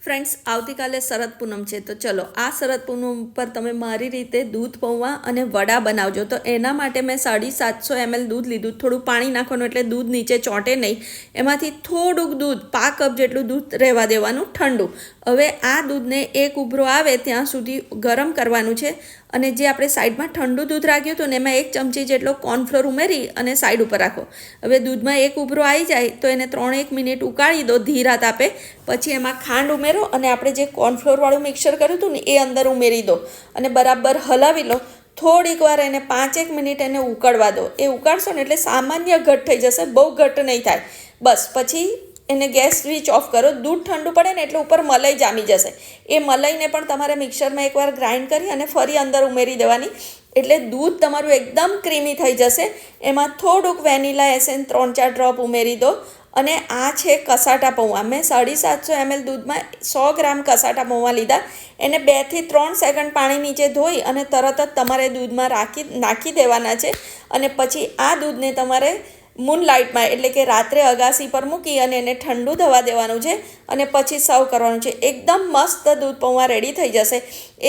Friends, આવતીકાલે શરદ પૂનમ છે, તો ચલો આ શરદ પૂનમ પર તમે મારી રીતે દૂધ પૌવા અને વડા બનાવજો. તો એના માટે મેં 750 ml દૂધ લીધું. થોડું પાણી નાખવાનું એટલે દૂધ નીચે ચોંટે નહીં. એમાંથી થોડુંક દૂધ 5 કપ જેટલું દૂધ રહેવા દેવાનું ઠંડુ. હવે આ દૂધને એક ઉભરો આવે ત્યાં સુધી ગરમ કરવાનું છે. અને જે આપણે સાઈડમાં ઠંડુ દૂધ રાખ્યું હતું ને એમાં 1 ચમચી જેટલો કોર્નફ્લોર ઉમેરી અને સાઈડ ઉપર રાખો. હવે દૂધમાં એક ઉભરો આવી જાય તો એને 3-1 મિનિટ ઉકાળી દો ધીરા તાપે. પછી એમાં ખાંડ ઉમેરો અને આપણે જે કોર્નફ્લોરવાળું મિક્સર કર્યું હતું ને એ અંદર ઉમેરી દો અને બરાબર હલાવી લો. થોડીક વાર એને 5-1 મિનિટ એને ઉકળવા દો. એ ઉકાળશો ને એટલે સામાન્ય ઘટ થઈ જશે, બહુ ઘટ નહીં થાય. બસ પછી એને ગેસ સ્વિચ ઓફ કરો. દૂધ ઠંડુ પડે ને એટલે ઉપર મલાઈ જામી જશે. એ મલાઈને પણ તમારે મિક્સરમાં એકવાર ગ્રાઇન્ડ કરી અને ફરી અંદર ઉમેરી દેવાની. એટલે દૂધ તમારું એકદમ ક્રીમી થઈ જશે. એમાં થોડુંક વેનીલા એસેન્સ 3-4 ડ્રોપ ઉમેરી દો. અને આ છે કસાટા પૌવા. મેં 750 ml દૂધમાં 100 ગ્રામ કસાટા પૌવા લીધા. એને 2 થી 3 સેકન્ડ પાણી નીચે ધોઈ અને તરત જ તમારે દૂધમાં નાખી દેવાના છે. અને પછી આ દૂધને તમારે મૂનલાઇટમાં એટલે કે રાત્રે અગાસી પર મૂકી અને એને ઠંડુ થવા દેવાનું છે. અને પછી સર્વ કરવાનું છે. એકદમ મસ્ત દૂધ પૌવા રેડી થઈ જશે.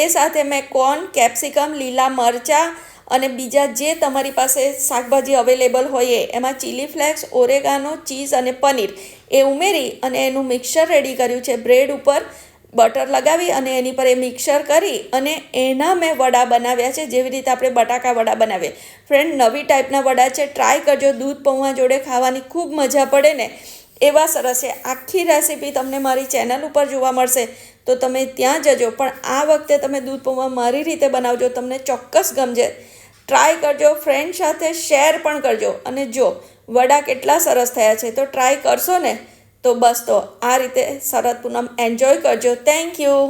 એ સાથે મેં કોર્ન, કેપ્સિકમ, લીલા મરચાં અને બીજા જે તમારી પાસે શાકભાજી અવેલેબલ હોય એમાં ચીલી ફ્લેક્સ, ઓરેગાનો, ચીઝ અને પનીર એ ઉમેરી અને એનું મિક્સર રેડી કર્યું છે. બ્રેડ ઉપર બટર લગાવી અને એની પર એ મિક્સર કરી અને એના મેં વડા બનાવ્યા છે, જેવી રીતે આપણે બટાકા વડા બનાવીએ. ફ્રેન્ડ, નવી ટાઈપના વડા છે, ટ્રાય કરજો. દૂધ પૌવા જોડે ખાવાની ખૂબ મજા પડે ને એવા સરસ છે. આખી રેસીપી તમને મારી ચેનલ ઉપર જોવા મળશે, તો તમે ત્યાં જજો. પણ આ વખતે તમે દૂધ પૌવા મારી રીતે બનાવજો, તમને ચોક્કસ ગમશે. ટ્રાય કરજો, ફ્રેન્ડ સાથે શેર પણ કરજો. અને જો વડા કેટલા સરસ થયા છે, તો ટ્રાય કરશો ને તો બસ. તો આ રીતે શરદ પૂનમ એન્જોય કરજો. Thank you.